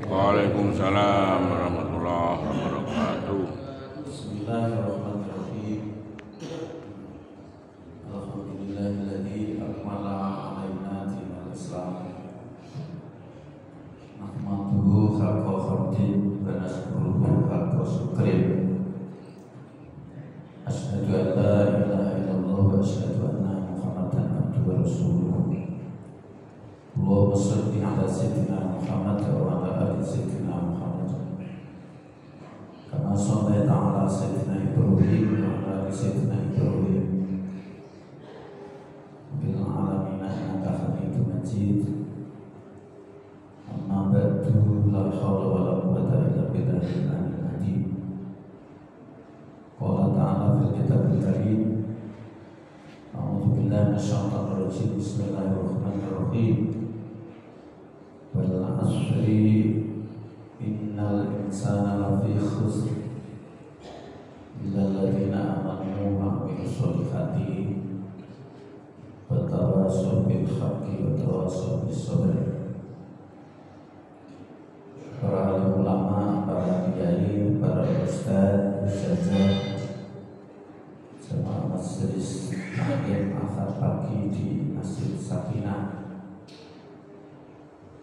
Waalaikumsalam warahmatullahi wabarakatuh. Bismillahirrahmanirrahim. Alhamdulillahilladzi akmala alaina dinal Islam. Nahmaduhu haqqa hamdin wa nashkuruhu haqqa syukrin. Asyhadu an la ilaha illallah wa asyhadu anna Muhammadan abduhu wa rasuluh. Allahumma shalli ala sayyidina Muhammad wa ala ali sayyidina Muhammad. Kama shallaita ala sayyidina Ibrahim wa ala ali sayyidina Ibrahim fil alamin innaka Hamidum Majid. Amma ba'du, la haula wa la quwwata illa billahil aliyyil azim. Qala ta'ala fil kitabil karim. A'udzu billahi minasyaitonir rajim. Bismillahirrahmanirrahim. Wal 'asri innal insana lafi khusr illal ladzina amanu wa 'amilus solihati wa tawassaw bil haqqi wa tawassaw bis sabr. Para ulama, para kiai, para ustaz, ustazah, jemaah majelis taklim asar pagi di Masjid Sakinah,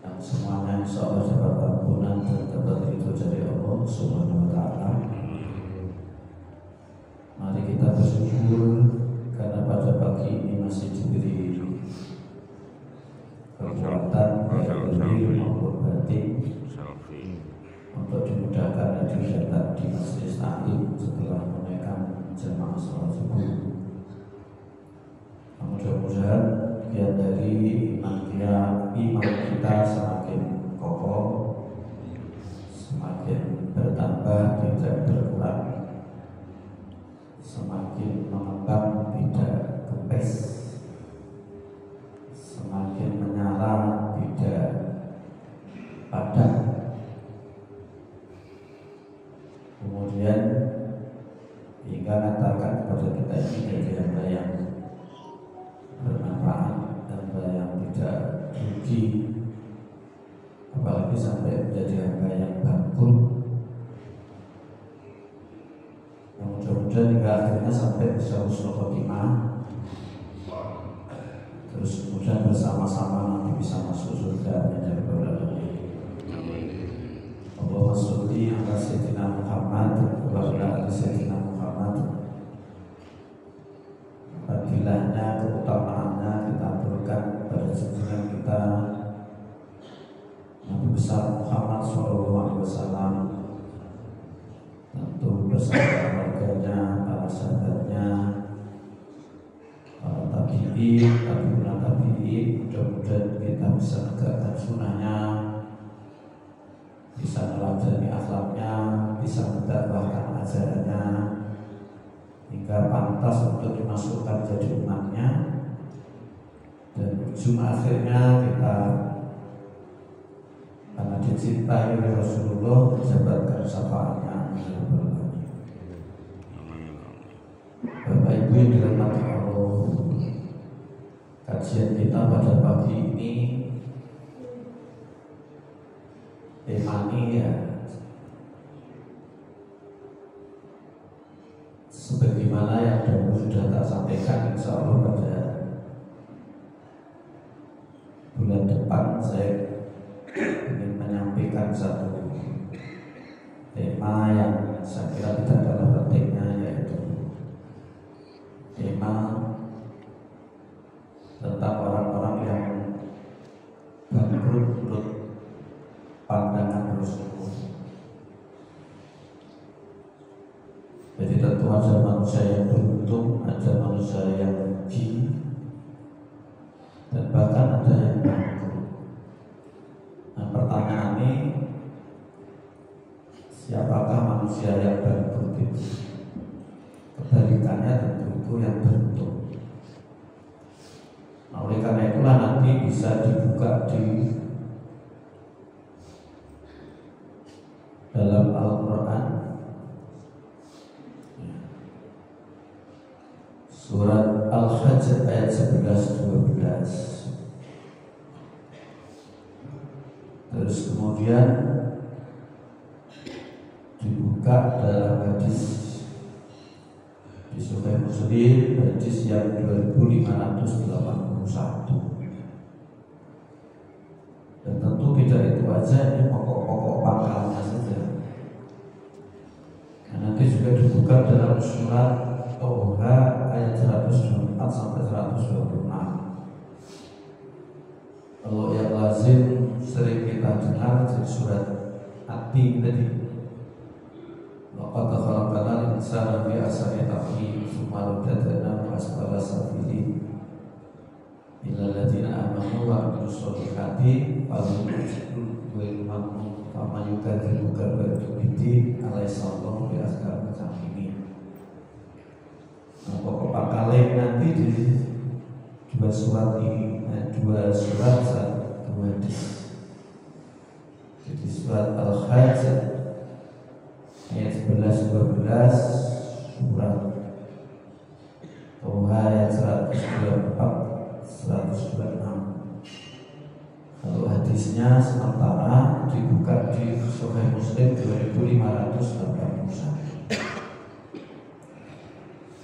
yang semuanya insyaallah dapat ampunan dan dapat ridho dari Allah Subhanahu wa taala. Mari kita bersyukur karena pada pagi ini masih diberi kekuatan lahir maupun batin untuk dimudahkan hadir datang di majelis taklim setelah menunaikan jamaah salat subuh. Mudah-mudahan biar dari iman kita semakin kokoh, semakin bertambah tidak berkurang, semakin mengembang tidak kempes, semakin menyala tidak padam. Kemudian hingga mengantarkan kepada kita ini jadi hamba yang bermanfaat dan hamba yang tidak rugi, apalagi sampai menjadi hamba yang bangkrut. Yang mudah-mudahan hingga akhirnya sampai bisa husnul khotimah, terus kemudian bersama-sama nanti bisa masuk surga menjadi berada. Allahumma sholli ala sayyidina Muhammad wa ala ali sayyidina Muhammad. Fadilahnya, keutamaannya kita aturkan pada junjungan kita Nabi besar Muhammad SAW, tentu bersama keluarganya, para sahabatnya, para tabi'in, tabi'in. Mudah-mudahan kita bisa menegakkan sunnahnya, bisa meladani akhlaknya, bisa mendakwahkan ajarannya, hingga pantas untuk dimasukkan jadi umatnya, dan ujung akhirnya kita karena dicintai oleh Rasulullah mendapatkan syafaatnya. Bapak Ibu yang dirahmati Allah, kajian kita pada pagi ini temanya ya sebagaimana yang dahulu sudah tak sampaikan, insya Allah pada bulan depan saya ingin menyampaikan satu tema yang saya kira tidak kalah pentingnya, yaitu tema tentang orang-orang yang bangkrut menurut pandangan Rasulullah. Jadi tentu ada manusia yang beruntung, ada manusia yang rugi, dan bahkan ada yang bangkrut. Nah, pertanyaan ini, siapakah manusia yang bangkrut itu? Kebalikannya tentu itu yang beruntung. Nah, oleh karena itulah nanti bisa dibuka di dalam Al-Quran surat Al-Hajj ayat 11-12. Terus kemudian dibuka dalam hadis di Sahih Muslim, hadis yang 2581. Dan tentu tidak itu aja, ini pokok-pokok pangkalnya saja. Dan nanti juga dibuka dalam surat Toha ayat 124 sampai 126. Kalau yang lazim sering kita dengar di surat At-Tin tadi, laqad khalaqnal insana fi ahsani taqwim tsumma radadnahu asfala safilin illal ladzina amanu wa amilus sholihati fahum ghairu mamnun faman yukadzibuka ba'du biddin alaihissallahu bi ashabil jahim. Nah, pokok pakalnya nanti di dua surat ini, dua surat satu hadis. Jadi surat Al-Hajj ayat 11-12, surat Toha ayat 124-126. Kalau hadisnya sementara dibuka di Sahih Muslim 2581.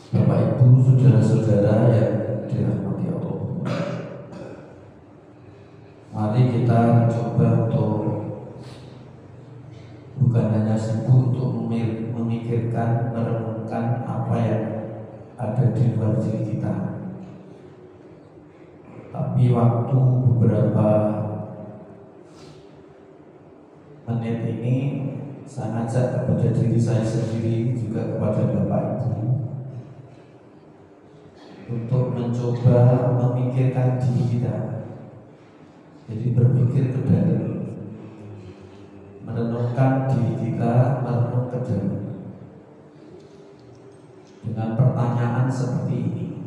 Bapak Ibu, saudara-saudara yang dirahmati Allah, mari kita coba untuk bukan hanya sibuk untuk memikirkan, merenungkan apa yang ada di luar diri kita, tapi waktu beberapa menit ini saya ngajak kepada diri saya sendiri, juga kepada Bapak Ibu, untuk mencoba memikirkan diri kita. Jadi berpikir ke dalam, merenungkan diri kita, merenung ke dalam dengan pertanyaan seperti ini: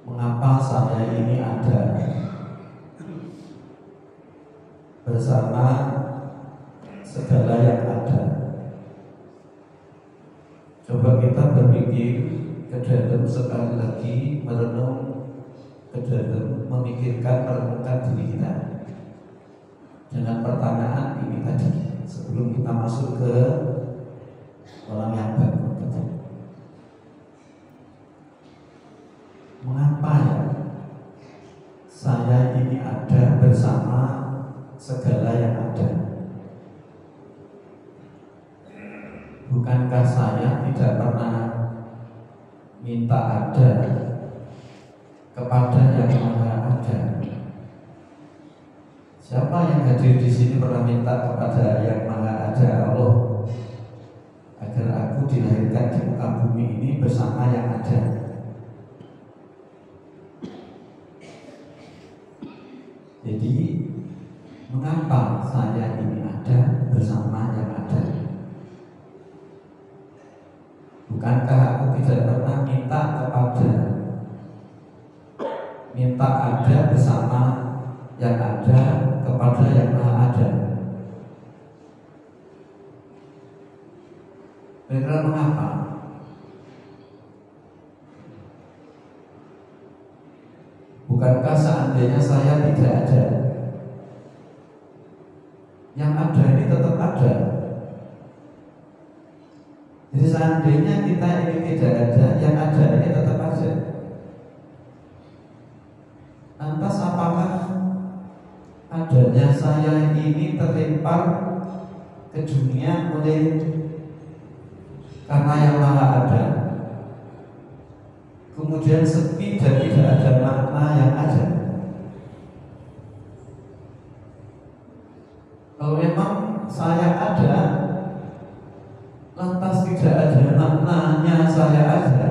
mengapa saya ini ada bersama segala yang ada? Coba kita berpikir ke dalam sekali lagi, merenung ke dalam, memikirkan, merenungkan diri kita dengan pertanyaan ini tadi sebelum kita masuk ke orang yang baru. Mengapa ya saya ini ada bersama segala yang ada? Bukankah saya tidak pernah minta ada kepada yang Maha Ada? Siapa yang hadir di sini pernah minta kepada yang Maha Ada, Allah, agar aku dilahirkan di muka bumi ini bersama yang ada? Jadi, mengapa saya ini ada bersama yang ada? Bukankah aku tidak pernah minta ada bersama yang ada kepada yang Maha Ada? Kira-kira mengapa? Bukankah seandainya saya tidak ada, yang ada ini tetap ada? Jadi seandainya kita ini tidak ada, yang ada ini tetap ada. Lantas apakah adanya saya ini terlempar ke dunia oleh karena yang Maha Ada, kemudian sepi dan tidak ada makna yang ada? Kalau memang saya ada, lantas tidak ada maknanya saya ada,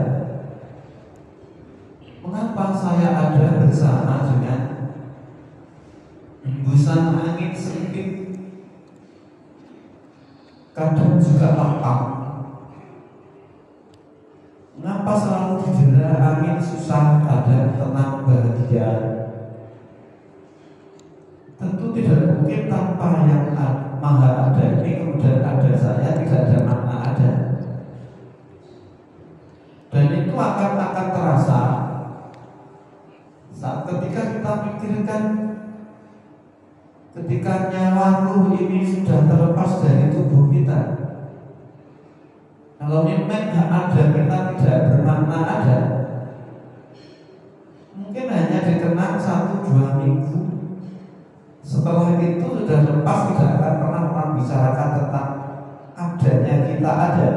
mengapa saya ada bersama dengan hembusan angin sempit, kadang juga lapang? Mengapa selalu didera angin susah, kadang tenang bahagia? Tentu tidak mungkin tanpa yang Maha Ada ini kemudian ada saya, tidak ada makna ada. Dan itu akan terasa saat ketika kita pikirkan ketika nyawa ruh ini sudah terlepas dari tubuh kita, kalau memang ada kita tidak bermakna ada, mungkin hanya dikenang 1-2 minggu. Setelah itu sudah lepas, tidak akan pernah membicarakan tentang adanya kita ada.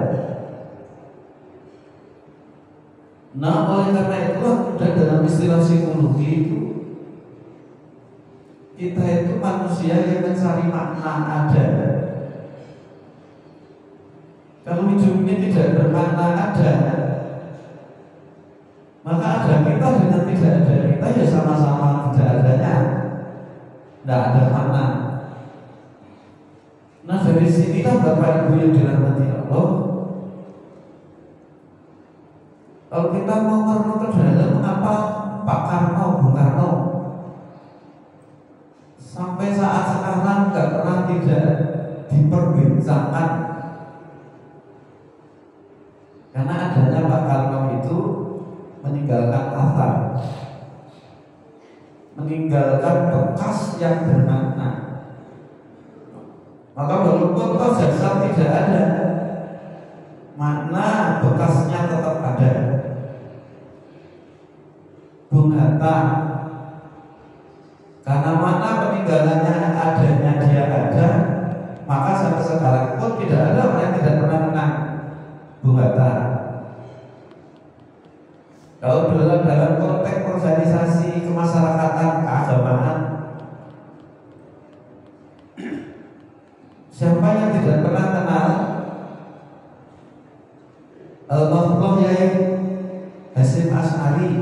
Nah, oleh karena itulah sudah dalam istilah psikologi itu, kita itu manusia yang mencari makna ada. Kalau hidup ini tidak bermakna ada, maka ada kita dengan tidak ada kita ya sama-sama tidak adanya, tidak ada makna. Nah, dari sini kan Bapak Ibu yang dirahmati Allah, kalau kita mau merenung ke dalam apa Pak Karno, Bung Karno sampai saat sekarang nggak pernah tidak diperbincangkan, karena adanya Pak Karno itu meninggalkan asar, meninggalkan bekas yang bermakna. Maka walaupun toh jasad tidak ada, makna bekasnya tetap ada. Bung Hatta, karena makna peninggalannya adanya dia ada, maka sampai sekarang pun tidak ada orang yang tidak pernah menang Bung Hatta. Kalau dalam konteks organisasi kemasyarakatan keagamaan, siapa yang tidak pernah kenal Al-Mahfuz Yai Hasyim Asy'ari?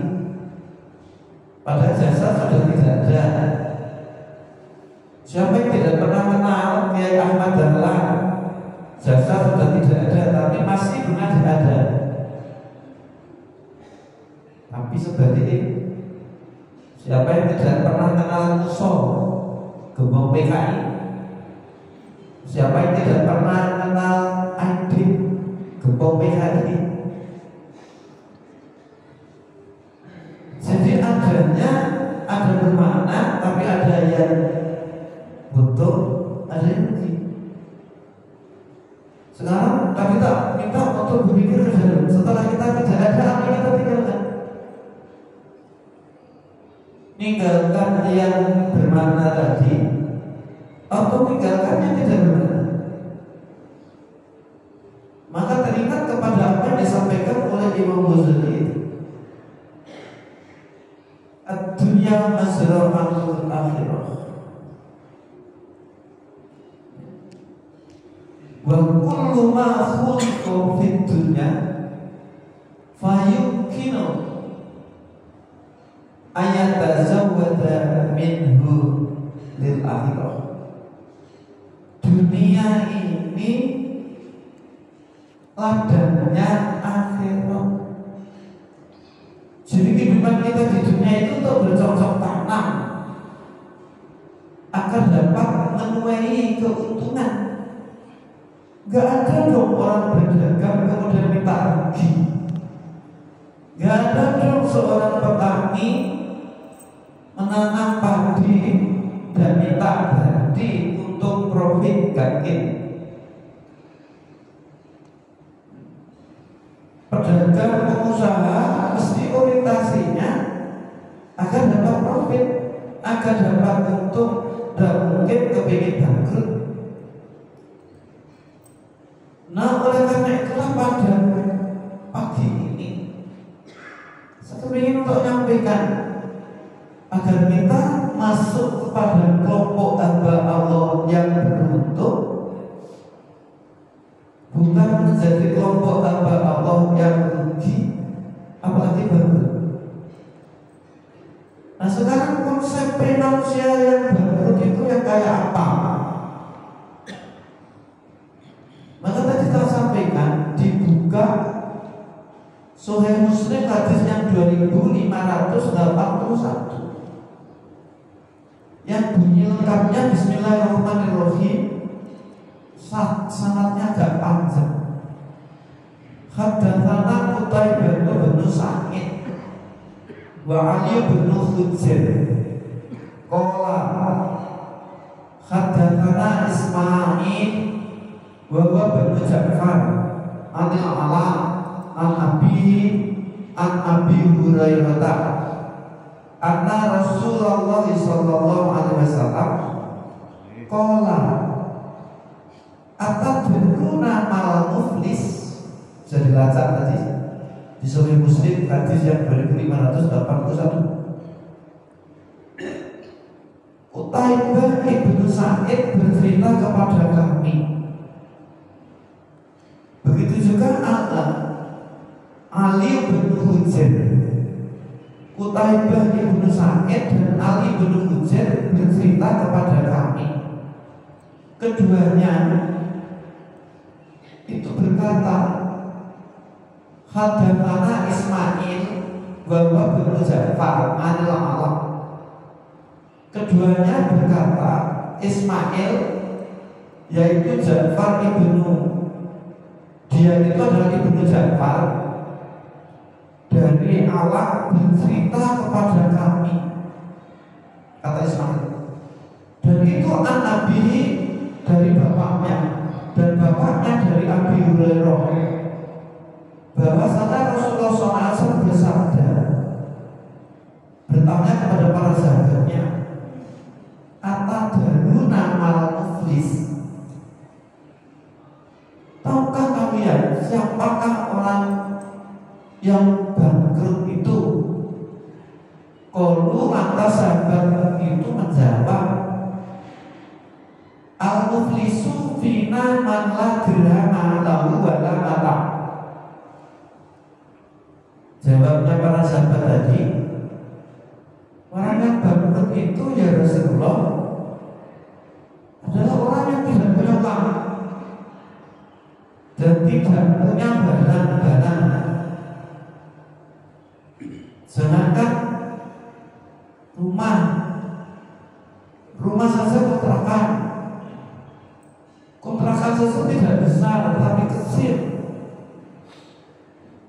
Pada jasa sudah tidak ada. Siapa yang tidak pernah kenal Kiai Ahmad Dahlan? Jasa sudah tidak ada, tapi masih benar ada. Tapi sebaliknya, siapa yang tidak pernah kenal Muso Gembong PKI? Siapa yang tidak pernah kenal Aidit Gembong PKI? Jadi adanya ada bermakna, tapi ada yang betul, ada yang rugi. Sekarang kita untuk berpikir ke dalam. Setelah kita tidak ada, apa yang kita tinggalkan? Tinggalkan yang bermakna tadi, atau tinggalkan yang tidak bermakna. Maka teringat kepada apa yang disampaikan oleh Imam Ghazali, ad-dunya mazra'atul akhirah, wa kullu ma khuliqa fid dunya fayumkinu ayatazawwada minhu lil akhirah. Dunia ini ladangnya akhirat. Jadi kehidupan kita di dunia itu untuk bercocok tanam agar dapat menuai keuntungan. Gak ada dong orang berdagang kemudian minta rugi. Gak ada dong seorang petani menanam padi dan minta ganti untuk profit gain. Pedagang pengusaha mesti orientasinya agar dapat profit, agar dapat untung, dan mungkin kepingin bangkrut. Nah, oleh karena itulah pada pagi ini saya ingin untuk menyampaikan agar kita masuk kepada kelompok hamba Allah yang beruntung, bukan menjadi kelompok hamba Allah yang rugi, apalagi bangkrut. Nah, sekarang konsep manusia yang bangkrut itu yang kayak apa? Maka tadi kita sampaikan, dibuka Sahih Muslim hadis yang 2581 yang bunyi lengkapnya Bismillahirrahmanirrahim. Sanadnya agak panjang. Haddatsana Qutaibah bin Sa'id wa Ali bin Hujr qala Haddatsana Ismail wa huwa bin Ja'far an Ala an Abi Hurairah anna Rasulullah sallallahu alaihi wasallam qala atadruna mal muflis. Bisa dilacak tadi di Sahih Muslim hadis yang 2581. Utaibah ibnu Sa'id bercerita kepada kami. Begitu juga Ali bin Hujair. Utaibah ibnu Sa'id dan Ali bin Hujair bercerita kepada kami. Keduanya itu berkata, Haddatsana Ismail wa huwa bin Ja'far an Ala. Keduanya berkata, Ismail yaitu Ja'far ibnu, dia itu adalah ibnu Ja'far, dari Ala bercerita kepada kami, kata Ismail, dan itu an-Nabi dari bapaknya, dan bapaknya dari Abi Hurairah, bahwasanya Rasulullah SAW bersabda, bertanya kepada para sahabatnya, atadruna mal muflis, tahukah kalian siapakah orang yang bangkrut itu? Qalu, maka sahabat itu menjawab, al-muflisu fina man la dirham lahu wa la mata. Jawabnya para sahabat tadi, orang yang bangkrut itu ya Rasulullah adalah orang yang tidak punya uang dan tidak punya barang-barang. Sedangkan rumah saja kontrakan saja tidak besar tapi kecil,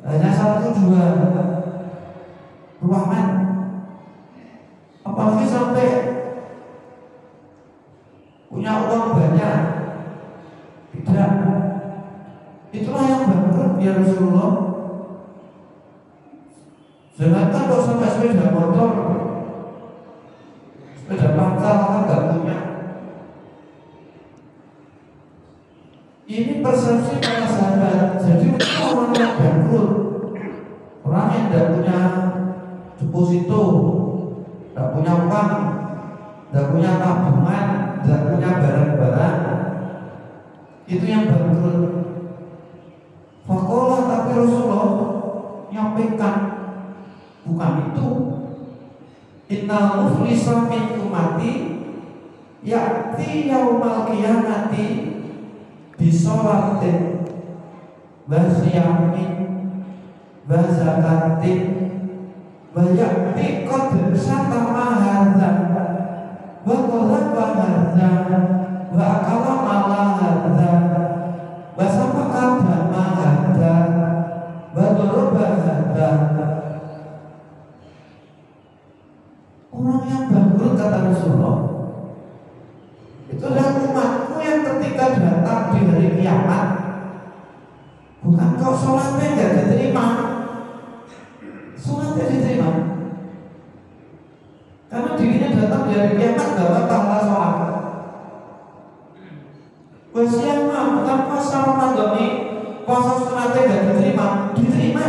hanya 1-2 ruangan, apalagi sampai punya uang banyak. Tidak, itulah yang bangkrut ya Rasulullah. Sedangkan kalau sampai sepeda motor, sepeda pancal kan gak punya. Ini persepsi para sahabat. Jadi orang yang bangkrut, orang yang tidak punya deposito, tidak punya uang, tidak punya tabungan, tidak punya barang-barang, itu yang bangkrut. Fakola, tapi Rasulullah nyampaikan, bukan itu. Innal muflisa min ummati ya'ti yaumal qiyamati bisolatin wa siyamin wa zakatin wa ya'ti qad satama hadza wa qalaba hadza wa akala mala hadza wa safaka dama hadza wa daraba hadza. Orang yang bangkrut, kata Rasulullah, itu adalah umatku yang ketika datang di hari kiamat, bukan kau sholatnya tidak diterima, sholatnya diterima, karena dirinya datang di hari kiamat dapat pahala sholat. Wasiama, bukan puasa Ramadan ini, puasa sunatnya tidak diterima, diterima,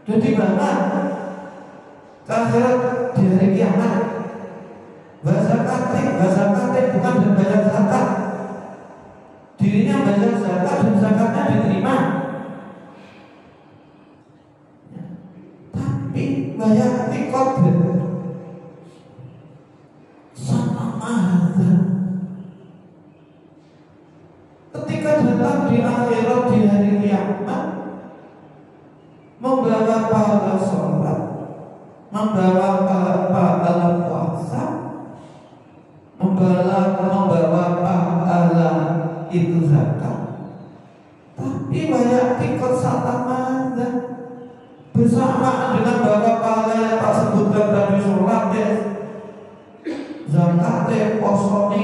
jadi bangga ke akhirat di hari kiamat. Bazakatin bukan dan bayar zakat, dirinya bayar zakat dan zakatnya diterima, tapi bayar tikot sama mahal. Ketika datang di akhirat di hari kiamat, membawa pahala sholat, membawa pahala puasa, membawa pahala itu zakat, tapi banyak tikot satamanda bersamaan dengan bawa pahala yang tak sebutkan tadi, sholat, zakat, posoni,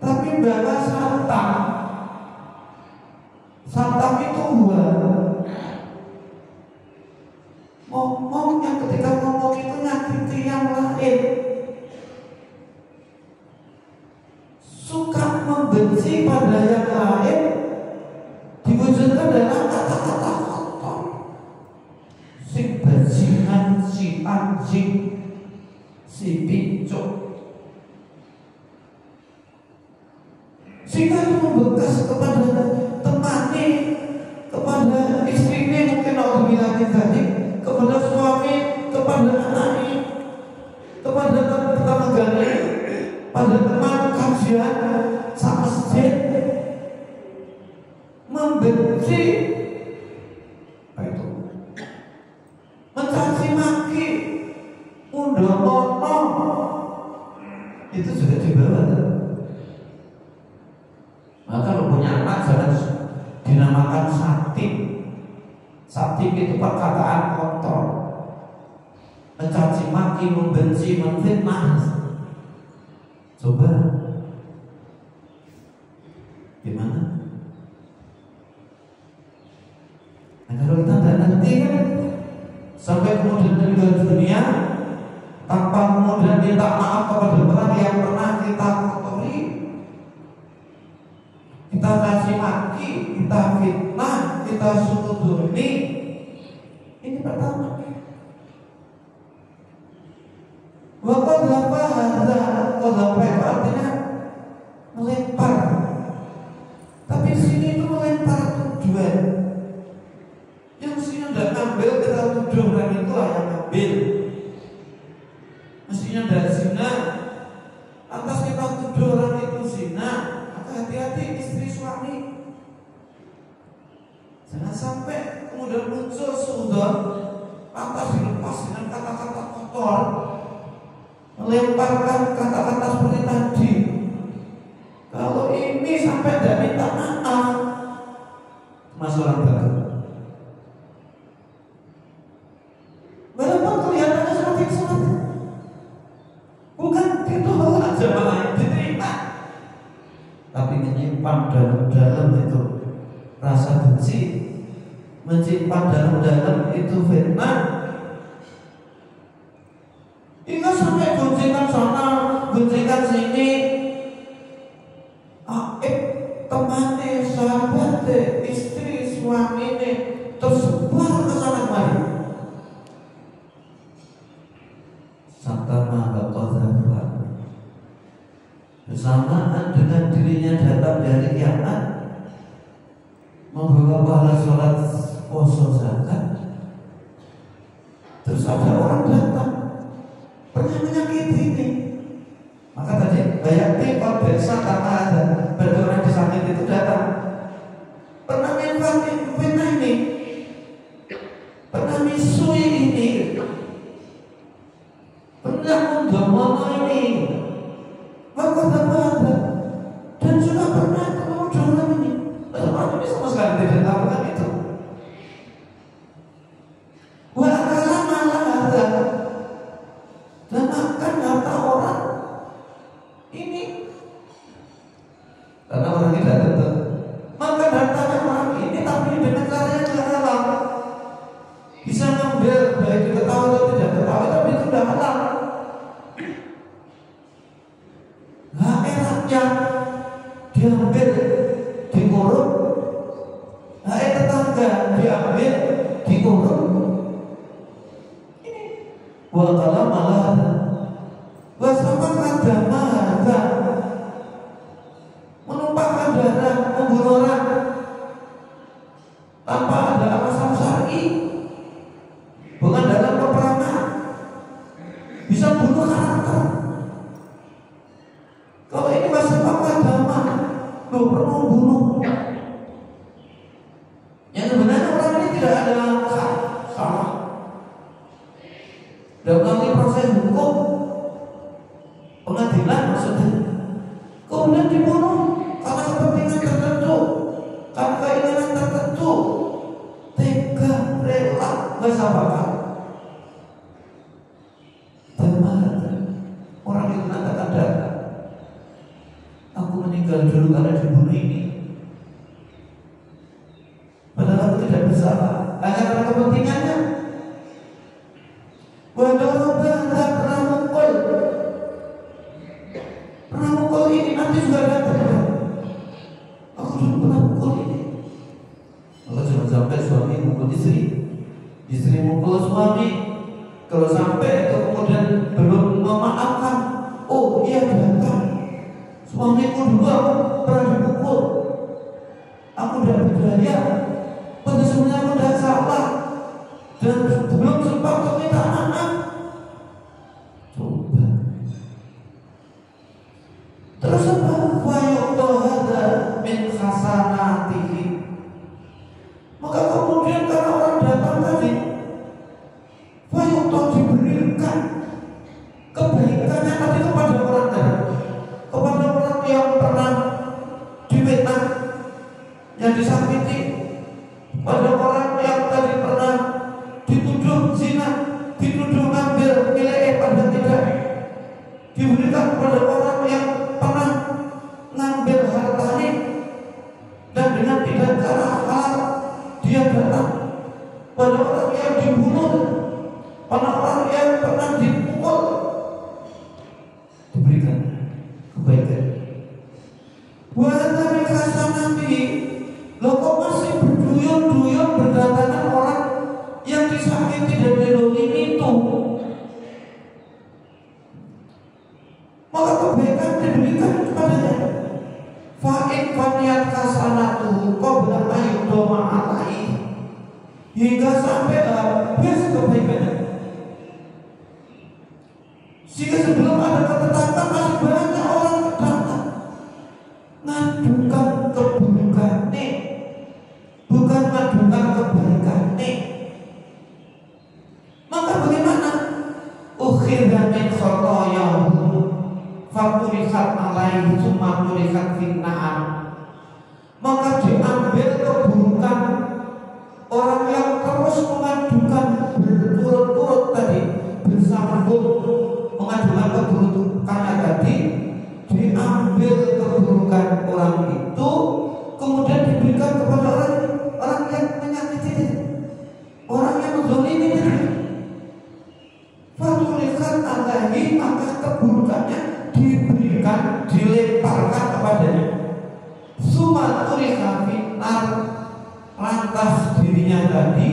tapi bawa santam. Santam itu ngomong yang ketika ngomong itu nyakiti yang lain, suka membenci pada yang lain, diwujudkan dalam kata-kata kotor. Si bajingan, si anjing, si pincuk, sehingga itu membekas kepada temannya, kepada istrinya, mungkin kalau dibilangin tadi, kepada suami, kepada anaknya, kepada tetangganya, pada teman kajian sama masjid, membenci, itu mencaci maki, undoh-undoh, itu juga dibawa. Maka kalau punya anak jangan dinamakan satim. Satim itu perkataan kotor, mencaci maki, membenci, menfitnah. Coba gimana? Nah, kalau kita tidak ngerti kan, sampai kemudian meninggal dunia tanpa kemudian minta maaf kepada orang yang pernah kita kotori, kita kasih maki, kita fitnah, kita suduni. Ini pertama. Waktu apa itu artinya melempar. Tapi sini itu melempar tujuan. Yang mestinya tidak ngambil, kita tuduh orang itu yang ngambil. Mestinya dari zina, lantas kita tuduh orang itu zina. Hati-hati istri suami, jangan sampai kemudian muncul suudon, lantas dilepas dengan kata-kata kotor, melemparkan kata-kata seperti tadi. Kalau ini sampai tidak minta maaf, mas orang baru, walaupun kelihatannya seperti sesuatu, bukan itu aja malah yang diterima, tapi menyimpan dalam itu rasa benci, menyimpan dalam itu fitnah. Hingga sampai gunjingan sana, gunjingan sini, temannya, sahabatnya, istri, suaminya tersebar ke sana kemari. Satama baqadha bersamaan dengan dirinya datang dari kiamat, membawa pahala sholat, puasa, zakat. Terus ada orang datang pernah menyakiti ini, maka tadi bayangkan kalau biasa karena ada orang disakiti itu datang, pernah fitnah ini, pernah misui ini, pernah mendomono ini, maka ada dan juga pernah ketemu dalam ini. Orang ini sama sekali tidak melakukan itu. Wa'akala malah ada dan makan harta orang ini, karena orang tidak tentu makan harta orang ini, tapi dengan cara yang tidak halal. Bisa ngambil baik diketahui atau tidak ketahui, tapi itu tidak halal. Hak enaknya diambil, dikurung, hak tetangga diambil, dikurung. Wa kalau malah wasama kadama harga, menumpahkan darah, membunuh orang tanpa ada alasan syar'i, bukan dalam peperangan, bisa bunuh karakter. Kalau ini wasama kadama, lo perlu bunuh. Yang sebenarnya orang ini tidak ada salah. Dan melalui proses hukum pengadilan maksudnya, kemudian dibunuh karena kepentingan tertentu, karena keinginan tertentu, tega, rela, nggak sabar. Dan orang itu mengatakan, aku meninggal meninggal dulu karena dibunuh ini. Padahal aku tidak bersalah, hanya karena kepentingannya. Wadorobah pernah mukul ini nanti juga datang. Aku dulu pernah mukul ini. Maka jangan sampai suami mukul istri mukul suami. Kalau sampai itu kemudian belum memaafkan, oh iya datang, suamiku dulu pernah dipukul, aku udah berdaya, padahal sebenarnya aku udah salah dan belum sempat meminta maaf. Coba. Terus apa? Fayuqtohada min hasanatihi. Maka kemudian karena orang datang tadi, fayuqtoh diberikan kebaikannya tadi kepada orang tadi, kepada orang yang pernah difitnah, yang disakiti, pada orang yang tadi pernah dituduh zina, dituduh ngambil milik pada tidak, diberikan kepada orang yang pernah ngambil hartanya dan dengan tidak cara halal dia datang, pada orang yang dibunuh, pada orang yang pernah dipukul, diberikan kebaikan. Wahai hasanati, lo kok masih berduyun-duyun berdatangan orang yang disakiti dan didolimi itu? Maka kebaikan diberikan kepadanya. Fa'in faniyat hasanatu qabla ayyudoma alaihi, hingga sampai habis kebaikannya. Sehingga sebelum ada ketetapan masih banyak orang datang ngadukan keburukannya, bukan ngadukan kebaikannya. Maka bagaimana? Ukhidha min khotoyahu fakurihat alaihi summa kurihat finna'am. Maka diambil keburukan orang yang terus mengadukan berturut-turut tadi, bersambung mengadukan keburukannya tadi, diambil keburukan orang itu, kemudian diberikan kepada orang yang menyakiti, orang yang menzalimi dia. Faturikan alaihi, maka keburukannya diberikan, dilemparkan kepadanya. Sumaturikan finar, lantas dirinya tadi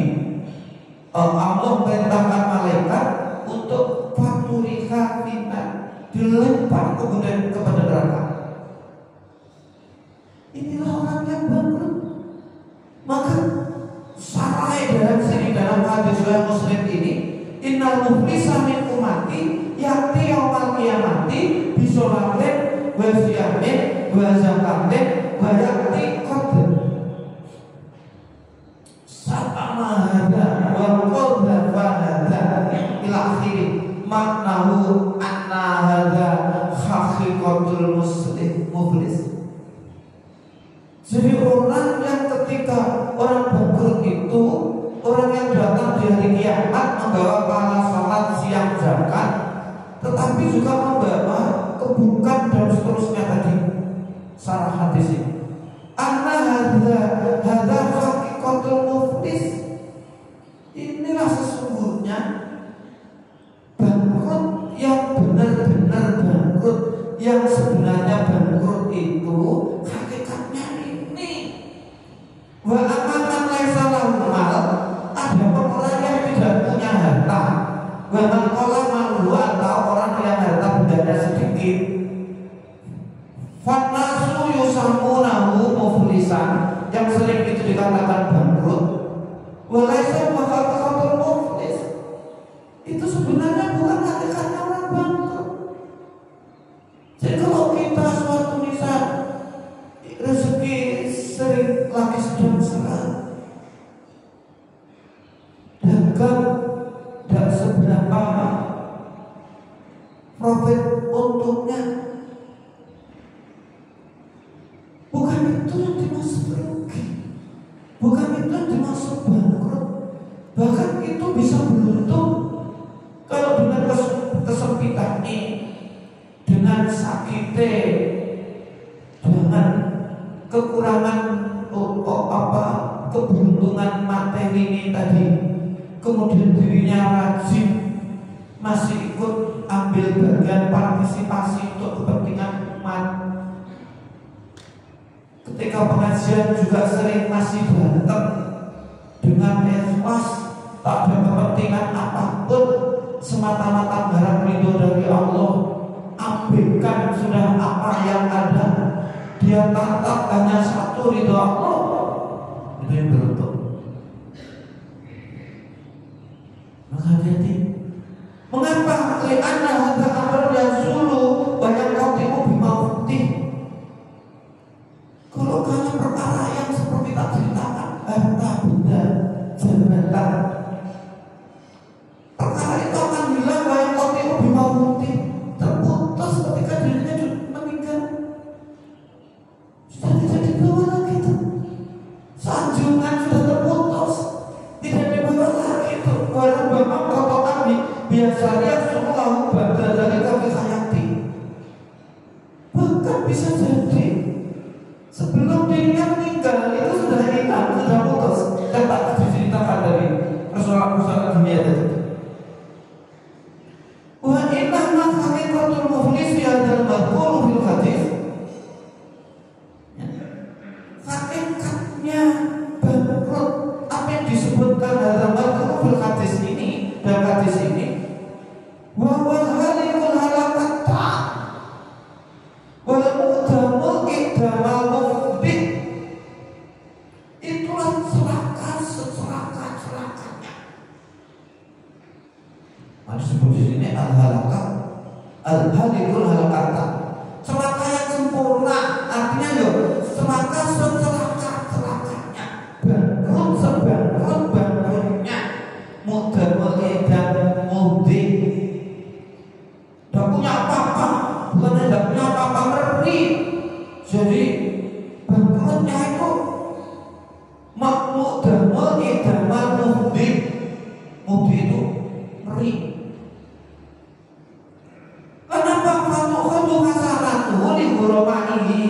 Allah perintahkan malaikat untuk faturikan finar, dilempar kemudian kepada neraka. Inilah orang yang bangkrut. Maka sarai dalam sini, dalam hadis riwayat Muslim ini, innal muflisa min ummati ya'ti yaumal qiyamati bi sholatin wa siyamin wa zakatin wa ya'ti qadr satama hada wa qadha hada ila akhiri maknahu anna hada haqiqatul muslim muflis. Jadi orang yang ketika orang bangkrut itu, orang yang datang di hari kiamat membawa pahala salat, siang, zakat, tetapi juga membawa keburukan dan seterusnya tadi. Sarah hadis ini. Anna hadza haqiqatul muflis. Inilah sesungguhnya bangkrut yang benar-benar bangkrut, yang sebenarnya bangkrut itu hakikatnya ini. Wa aman laisa lahu mal, ada orang yang tidak punya harta. Wa man qala malu, atau orang yang harta bendanya sedikit. Fanasu yusamunahu muflisan, yang sering itu dikatakan bangkrut. Wa laisa haqiqatul muflis, itu sebenarnya bukan hakikatnya orang bangkrut. Jadi kalau kita suatu misal rezeki sering lagi sedang serang, dagang tidak seberapa profit untungnya, bukan itu yang dimaksud rugi, bukan itu yang dimaksud bangkrut. Bahkan itu bisa beruntung kalau dengan kesempitan ini, dengan sakitnya, dengan keuntungan materi ini tadi, kemudian dirinya rajin, masih ikut ambil bagian partisipasi untuk kepentingan umat. Ketika pengajian juga sering masih datang dengan ikhlas, tak ada kepentingan apapun, semata-mata berharap ridho dari Allah. Abaikan sudah apa yang ada, dia tatap hanya satu, ridho Allah. Itu yang beruntung. Maka hati-hati. Mengapa? Karena hadza amrun yazulu wa yanqati'u bimauti. Kalau karena perkara yang seperti tak ceritakan, harta benda, jabatan, perkara itu akan hilang, wa yanqati'u bimauti, terputus ketika dirinya meninggal. Sudah tidak dibawa lagi itu. Sanjungan sudah terputus, tidak dibawa lagi itu. Walau memang kotokan biasanya semua badan dari kaki hayati. Bahkan bisa jadi sebelum dirinya meninggal itu sudah hilang, sudah putus. Dan tak diceritakan dari persoalan-persoalan dunia tadi. Wa inna ma haqiqatul muflis fi hadzal maqul fil hadis. Hakikatnya bangkrut, apa yang disebutkan dalam maqul fil hadis ini, dalam hadis ini, wa wal halikul halakata wal mudamul idamal mufbit. Itulah celaka-celaka-celakanya. Disebut di sini al-halakah, al-halikul halakata, celaka yang sempurna. Artinya yo celaka secelaka-celakanya, bangkrut sebangkrut-bangkrutnya, mudamul idam mufbit. Tidak punya apa-apa, bukan tidak punya apa-apa, ngeri. Jadi bangkrutnya itu makmuk damul idamal mufdi. Mufdi itu ngeri. Kenapa fatukhadu hasanatuhu li ghurama'ihi?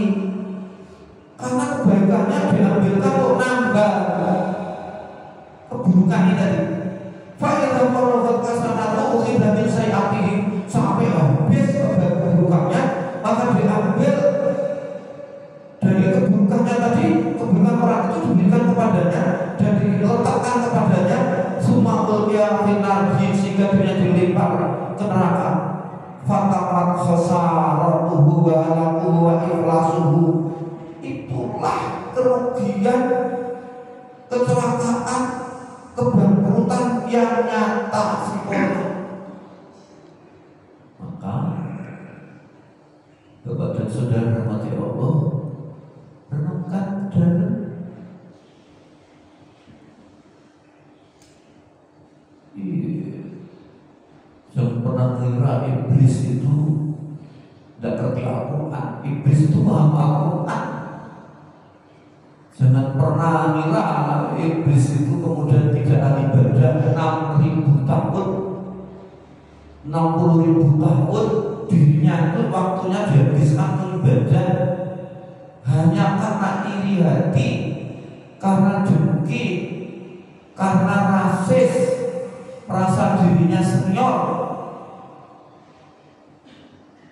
Karena kebaikannya diambilkan untuk nambah keburukan ini tadi. Fa'idha faraghat hasanatuhu ukhidha min sayyi'atihi, sampai habis keburukannya maka diambil dari keburukannya tadi. Keburukan orang itu diberikan kepadanya dan diletakkan kepadanya, summa ulqiya finnar, sehingga dia dilempar ke neraka. Fatamat khasaratuhu wa halakuhu wa iflasuhu. Itulah kerugian, kecelakaan, kebangkrutan yang nyata sempurna. Maka Bapak dan Saudara rahmati Allah, renungkan dan jangan pernah kira iblis itu tidak ngerti Al-Quran. Iblis itu paham Al-Quran. Jangan pernah kira iblis itu kemudian tidak ahli ibadah 6.000 tahun, 60.000 tahun dirinya itu waktunya dihabiskan untuk ibadah hanya karena iri hati, karena dengki, karena rasis, merasa dirinya senior.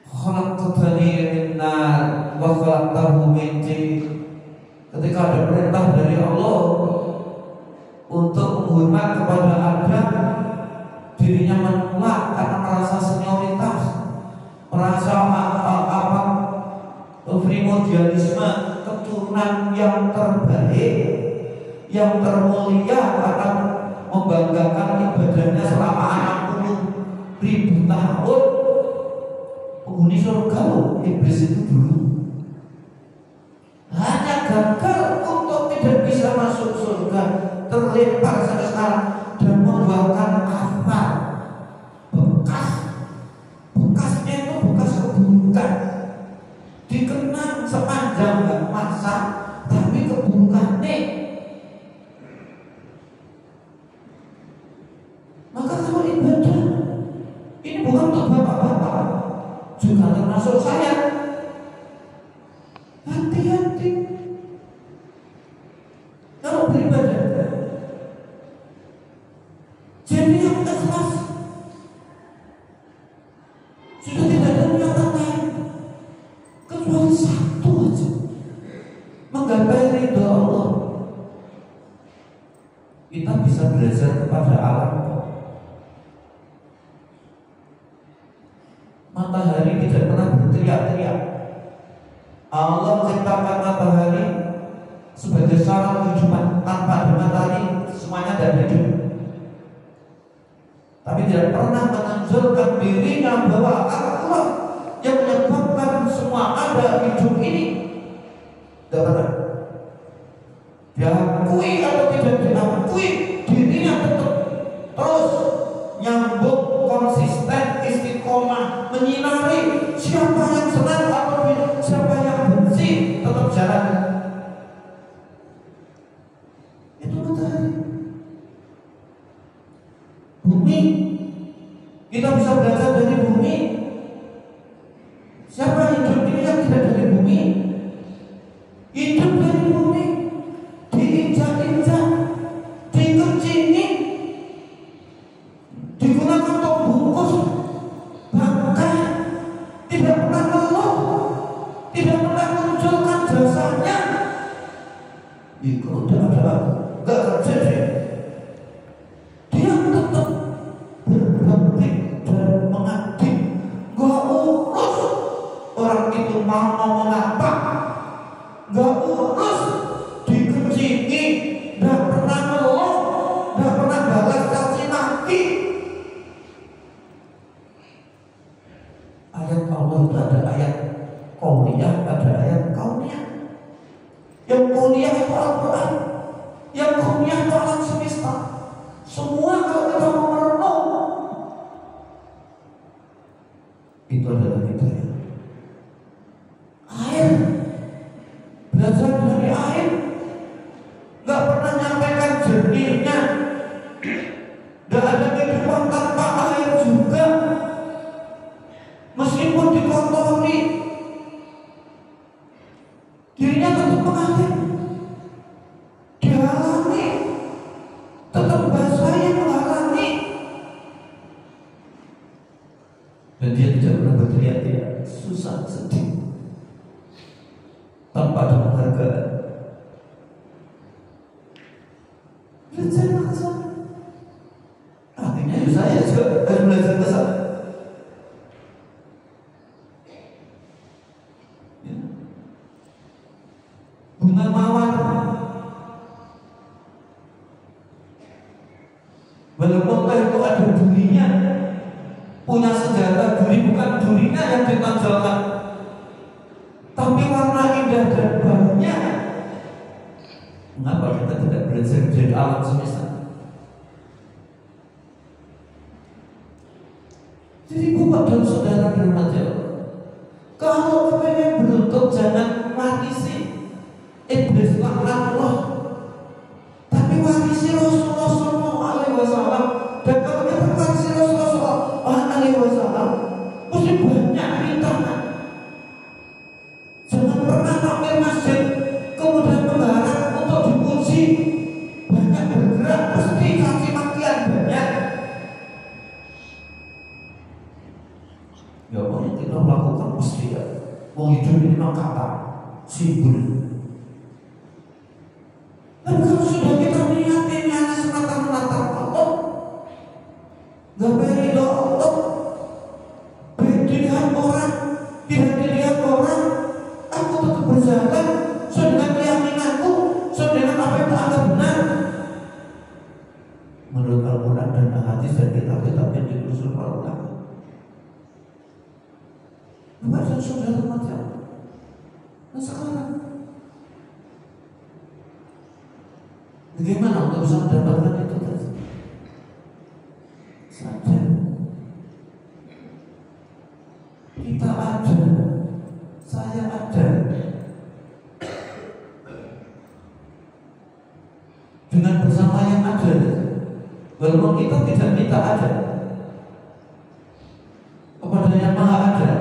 Khalaqtani min nar wa khalaqtahu min tin. Ketika ada perintah dari Allah untuk menghormat kepada Adam, dirinya menolak karena merasa senioritas, merasa primordialisme, keturunan yang terbaik, yang termulia, akan membanggakan ibadahnya selama 60.000 tahun. Penghuni surga loh, iblis itu dulu hanya gagal untuk tidak bisa masuk surga, terlempar sampai sekarang dan membuahkan asar, bekasnya itu bekas keburukan, dikenang sepanjang masa, tapi keburukannya. Maka kalau ibadah ini bukan untuk bapak-bapak, juga termasuk saya. Hati-hati kalau beribadah. pada alam. Matahari tidak pernah berteriak-teriak. Allah menciptakan matahari sebagai syarat kehidupan. Tanpa ada matahari semuanya tidak hidup. Tapi tidak pernah menunjukkan dirinya bahwa Allah yang menyebabkan semua ada hidup ini. Tidak pernah. Diakui atau tidak diakui, dirinya tetap terus nyambung, konsisten, istiqomah, menyinari. Siapa yang senang atau siapa yang benci, tetap jalan. Itu matahari. Bumi, kita bisa belajar dari bumi. Siapa hidup ini yang tidak dari bumi? Hidup dari bumi, diinjak-injak, dikencingi, digunakan untuk bungkus, bahkan tidak pernah ngeluh, tidak pernah menunjukkan jasanya. Itu udah nggak terjadi. Dia tetap berbakti dan mengabdi, nggak urus orang itu mau ngomong apa, nggak urus dikencingi, nggak pernah ngeluh, nggak pernah balas caci maki. Ayat Allah itu ada ayat kauniyah, ada ayat kauniyah. Yang kauniyah itu Al-Quran, yang kauniyah itu alam semesta. Semua kalau kita mau merenung, itu adalah hidayah. Air, belajar dari air, nggak pernah nyampaikan jernihnya. Nggak ada kehidupan tanpa air juga. Meskipun dikotori, dirinya tetap mengalir. Dialami, tetap basahnya menghalangi. Dan dia tidak pernah berteriak-teriak, susah, sedih, tanpa ada penghargaan. Belajar ke sana. Artinya saya juga harus belajar ke sana. Ya. Bunga mawar, walaupun itu ada durinya, punya senjata duri, bukan durinya yang ditonjolkan, tapi warna indah dan baunya. Mengapa kita tidak belajar dari alam semesta? Jadi bapak dan saudara dirahmati Allah, kalau pengen beruntung jangan warisi iblis laknatullah, tapi warisi Rasulullah Sallallahu Alaihi Wasallam. Dan kalau kita warisi Rasulullah Sallallahu Alaihi Wasallam, mesti banyak rintangan. Jangan pernah tampil masjid kemudian mengharap untuk dipuji, banyak bergerak, pasti caci makian banyak. Ya Allah, yang kita lakukan pasti ya, mau hidup ini memang kata simbol. Dan kalau sudah kita niatin hanya semata-mata Allah, nggak pengen Allah, baik dilihat orang, tidak dilihat orang, aku tetap berjalan sesuai dengan keyakinanku, sesuai dengan apa yang tak benar menurut Al-Quran dan hadis dan kitab-kitab yang ditulis para ulama. Bapak dan saudara macam. Nah sekarang bagaimana untuk bisa mendapatkan itu tadi? Sadar kita ada, saya ada. Dengan bersama yang ada, walaupun kita tidak minta ada, kepada yang maha ada.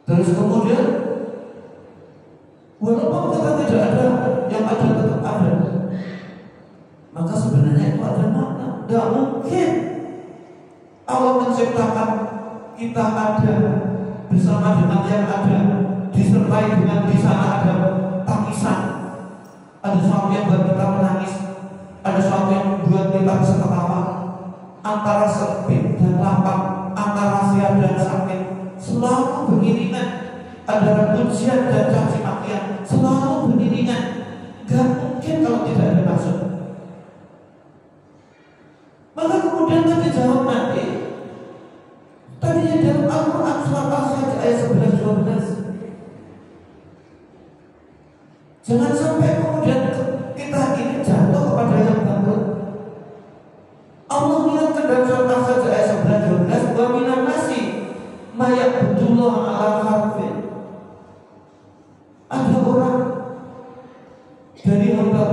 Terus kemudian walaupun kita tidak ada, yang ada tetap ada. Maka sebenarnya itu ada makna. Tidak mungkin Allah menciptakan kita ada bersama dengan yang ada, disertai dengan di sana ada tangisan, ada sesuatu yang buat kita menangis. ada sesuatu yang membuat kita bisa ketawa. Antara sempit dan lapang, antara sehat dan sakit, selalu beriringan. Ada pujian dan caci makian, selalu beriringan. Gak mungkin kalau tidak ada maksud. Maka kemudian tadi jawab nanti, tadinya dalam Al-Quran surat Al-Sajdah ayat 11-12. Jangan sampai kemudian kita ini jatuh kepada yang bangkrut. Allah mengingatkan dalam surat Al-Sajdah ayat 11-12, wa minan nasi ma ya'budullah ala harfin. Ada orang dari hamba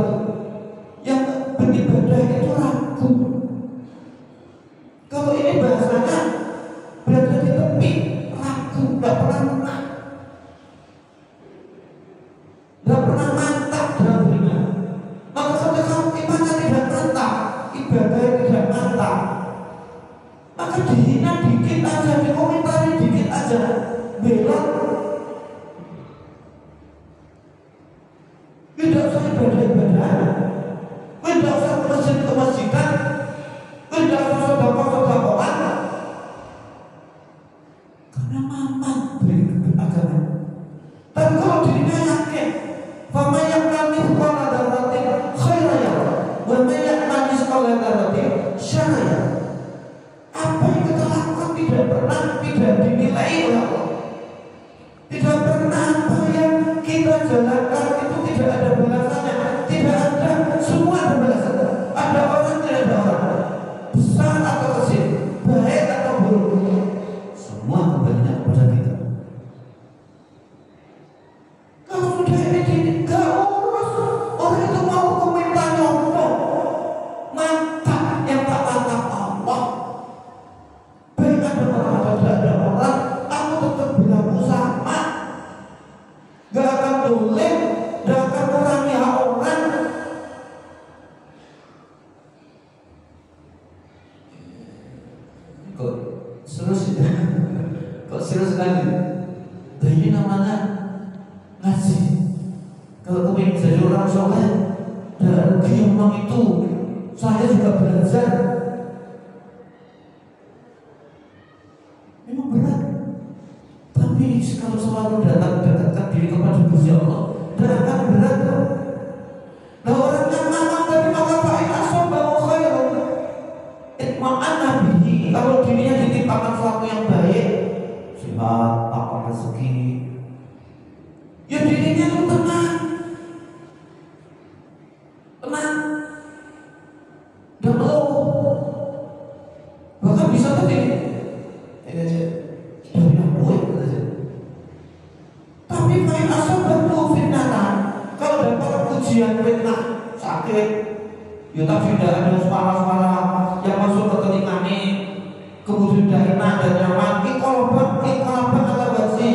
yang beribadah itu ragu. Kalau ini bahasanya berada di tepi, ragu, gak pernah menang, gak pernah mantap dalam beriman. Maka ketika imannya tidak mantap, ibadah tidak mantap, maka dihina dikit aja, dikomentari dikit aja, belok. Tidak usah ibadah-ibadah, tidak usah ke masjid ke masjidan, tidak usah sedekah-sedekahan, karena mamam beragama. Tapi kalau dirinya yakin, fama ya'mal mithqala dzarratin khairan yarah, wa man ya'mal mithqala dzarratin syarran yarah. Apa yang kita lakukan tidak dinilai oleh Allah. Tidak pernah apa yang kita jalankan itu tidak ada balasannya. Tidak ada, semua ada balasannya. Ada orang, tidak ada orang, besar atau kecil, baik atau buruk, semua kembalinya kepada kita. Kalau sudah ini gak urus, orang itu mau komentar nyompong, mantap yang tak mantap Allah. Baik ada orang atau tidak ada orang, aku tetap berlaku sama. Gak akan dolim, gak akan kurangi hak orang. Kok serius ya? Kok serius sekali? Dan ini namanya ngaji. Kalau kamu ingin jadi orang soleh, dan rugi memang itu. Saya juga belajar. Memang berat. Tapi kalau selalu dekatkan diri kepada Gusti Allah, dan akan berat. Nah orang yang mamam tadi maka fa'in asobahu khairun itma'an nabihi. Kalau dirinya ditimpakan sesuatu yang baik, sehat, apa rezeki, ya dirinya itu tenang, dan bahkan bisa tadi dari aku ya. Tapi fa'in asobahu fitnatan, kalau dapat ujian fitnah, sakit, ya tapi tidak ada suara-suara yang masuk ke telinga ini, kemudian tidak enak dan nyaman, ikolaban ala basi,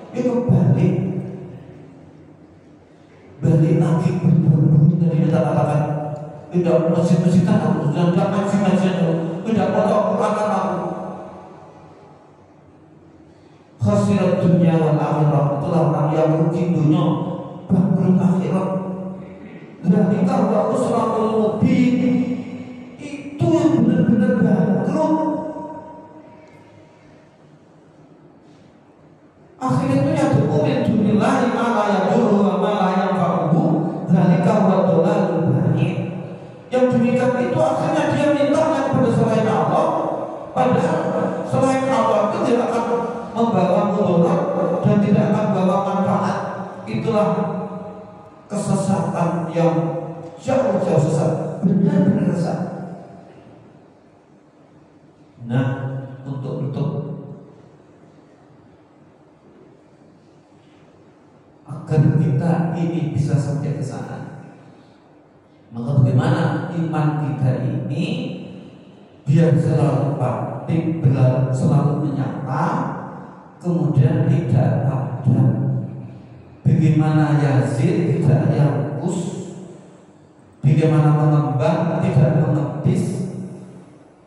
itu balik lagi berburu. Tadi kita katakan tidak masjid-masjidan aku, tidak ngaji-ngajian aku, tidak pokok Quran aku. Khasirat dunia wal akhirat, itulah orang yang rugi dunia, bangkrut akhirat. Dzalika wa usratul mubin, itu yang benar-benar bangkrut. Akhirnya itu yang min dunillahi ma la yadurru wa ma la yanfa'uhu, dzalika wa dhalalul ba'id. Yang demikian itu akhirnya dia minta kepada selain Allah, padahal selain Allah itu tidak akan membawa mudarat dan tidak akan membawa manfaat. Itulah kesesatan yang jauh-jauh sesat, benar-benar sesat. Nah, untuk agar kita ini bisa sampai ke sana, maka bagaimana iman kita ini biar selalu pasti, selalu menyata, kemudian tidak padam. Bagaimana Yazid tidak yangkus, bagaimana mengembang tidak mengetis.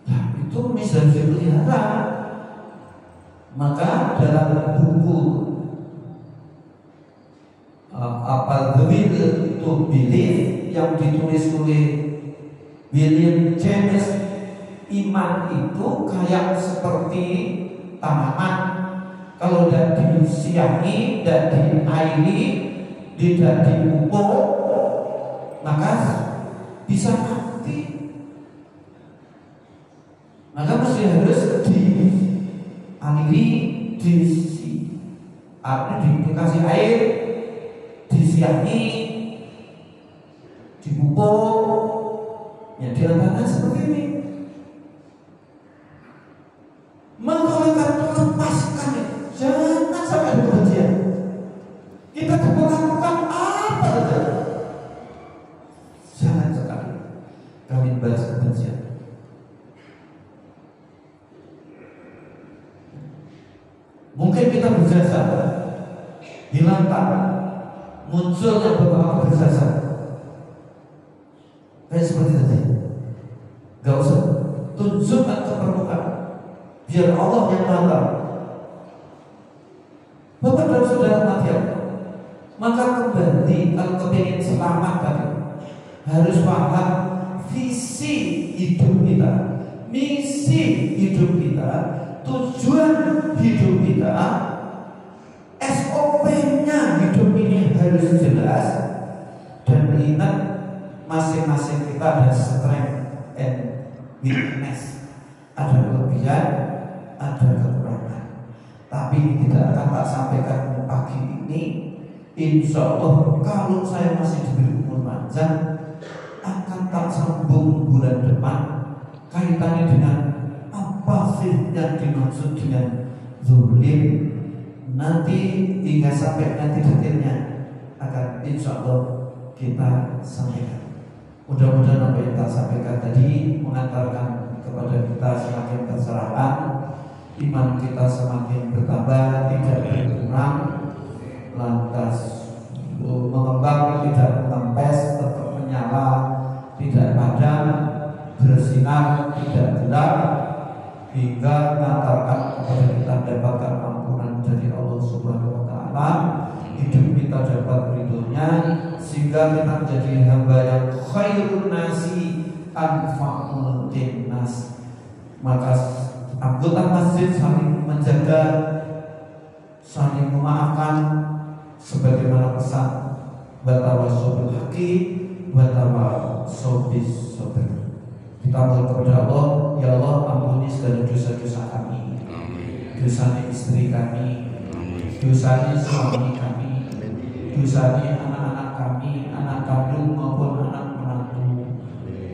Nah, itu bisa dipelihara. Maka dalam buku The Will to Believe yang ditulis oleh William James, iman itu kayak seperti tanaman, kalau tidak disiangi, tidak diairi, tidak dipupuk, maka bisa mati. Maka mesti harus dialiri, dikasih air, disiangi, dipupuk. Ya, diantaranya seperti ini. Menggunakan lepaskan, jangan sampai ada kebencian. Kita diperlakukan apa saja, jangan sekali kami balas kebencian. Mungkin kita berjasa, hilangkan munculnya beberapa berjasa, kayak seperti tadi. Gak usah tunjukkan ke permukaan, biar Allah yang mata. Bapak dan saudara mati, maka kembali kalau kepingin selamat tadi, harus paham visi hidup kita, misi hidup kita, tujuan hidup kita, SOP-nya hidup ini harus jelas. Dan ingat, masing-masing kita ada strength and weakness, ada kelebihan, ada kekurangan. Tapi tidak akan tak sampaikan pagi ini, insya Allah kalau saya masih diberi umur panjang, akan tak sambung bulan depan kaitannya dengan apa sih yang dimaksud dengan zulim. Nanti hingga sampai nanti detailnya akan insya Allah kita sampaikan. Mudah-mudahan apa yang kita sampaikan tadi mengantarkan kepada kita semakin berserahan, iman kita semakin bertambah, tidak berkurang, lantas mengembang, tidak mengempes, tetap menyala, tidak padam, bersinar, tidak gelap, hingga mengantarkan kepada kita mendapatkan ampunan dari Allah Subhanahu wa Ta'ala, hidup kita dapat ridhonya, sehingga kita menjadi hamba yang khairun nasi anfa'ul linnas. Maka anggota masjid saling menjaga, saling memaafkan, sebagaimana pesan watawassabil haqqi watawassaubis sabr. Kita mohon kepada Allah, ya Allah ampuni segala dosa-dosa kami, dosa istri kami, dosa suami kami, dosa anak-anak kami, anak kandung maupun anak menantu,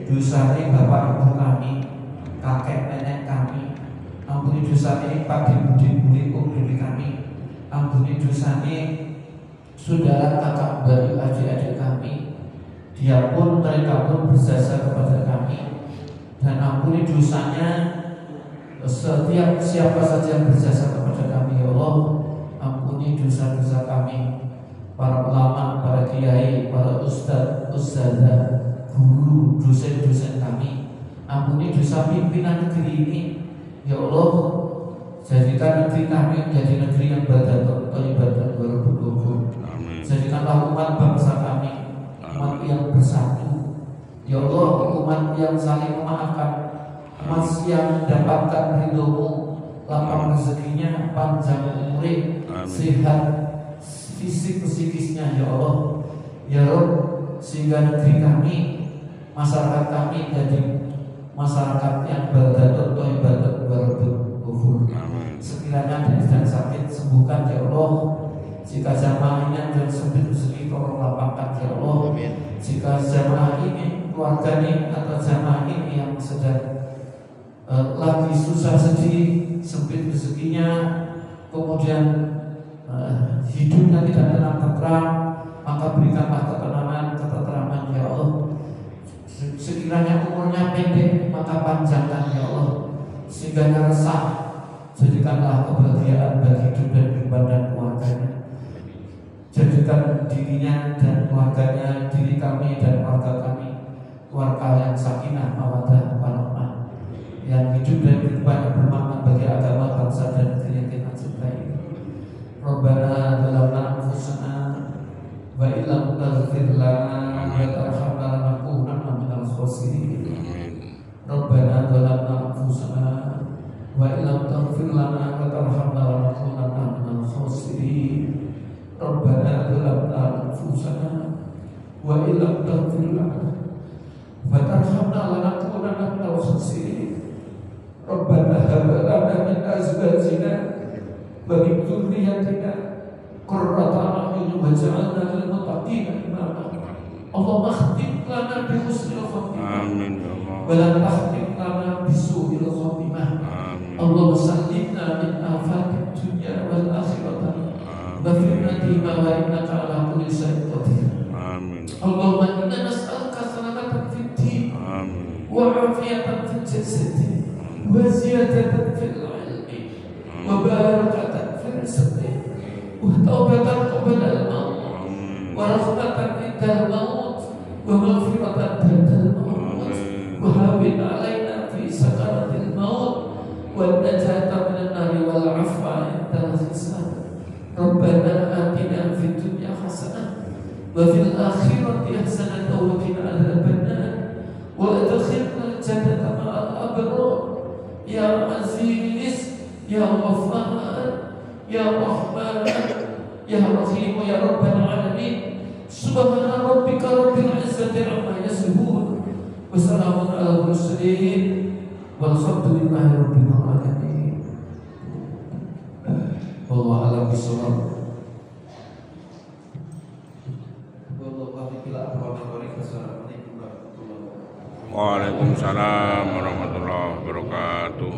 dosa bapak ibu kami, kakek nenek kami. Ampuni dosanya Pak Budi Budi kami, ampuni dosanya saudara kakak beradik adik-adik kami, dia pun mereka pun berjasa kepada kami. Dan ampuni dosanya setiap siapa saja yang berjasa kepada kami, ya Allah. Ampuni dosa-dosa kami, para ulama, para kiai, para ustadz, ustadzah, guru, dosen-dosen kami. Ampuni dosa pimpinan negeri ini, ya Allah. Jadikan negeri kami menjadi negeri yang beribadah dan bersyukur. Jadikanlah umat bangsa kami umat yang bersatu, ya Allah, umat yang saling memaafkan, umat yang mendapatkan ridho-Mu, lapang rezekinya, panjang umurnya, sehat fisik psikisnya, ya Allah, ya Rabb, sehingga negeri kami, masyarakat kami jadi masyarakat yang beribadah dan bersyukur. Sekiranya ada yang sakit, sembuhkan ya Allah. Jika jamaah ini yang sempit rezeki, tolong lapangkan ya Allah. Jika jamaah ini, keluarganya atau jamaah ini yang sedang lagi susah sedih, sempit rezekinya, kemudian hidupnya tidak tenang tentram, maka berikanlah ketenangan, ketentraman ya Allah. Sekiranya umurnya pendek, maka panjangkan ya Allah, sehingga resah, jadikanlah kebahagiaan bagi hidup dan kehidupan dan keluarganya. Jadikan dirinya dan keluarganya, diri kami dan keluarga kami, keluarga yang sakinah, mawaddah, warahmah, yang hidup dan kehidupan yang bermakna bagi agama, bangsa dan negeri yang kita cintai. Rabbana zalamna anfusana wa illam taghfir lana wa tarhamna lanakunanna minal khasirin. المحسنين ربنا هب لنا من أزواجنا ومن ذريتنا قرة أعين واجعلنا للمتقين إماما اللهم اختم لنا بحسن الخاتمة آمين يا الله. ولا تختم لنا بسوء الخاتمة آمين. اللهم سلمنا من آفات الدنيا والآخرة بفرمتهما وإنك على كل شيء قدير. آمين. اللهم إنا نسألك سلامة في الدين آمين. وعافية في الجسد وزيادة في العلم وبركة في الرزق وتوبة قبل الموت ورحمة عند الموت ومغفرة بعد الموت وهون علينا في سكرات الموت والنجاة من النار والعفو عند الحساب. ربنا آتنا في الدنيا حسنة وفي الآخرة حسنة وقنا عذاب النار وادخلنا الجنة مع الأبرار يا عزيز يا غفار يا رحمن يا رحيم يا رب العالمين. سبحان ربك رب العزة عما يصفون وسلام على المرسلين والحمد لله رب العالمين. والله أعلم بالصواب. Waalaikumsalam warahmatullahi wabarakatuh.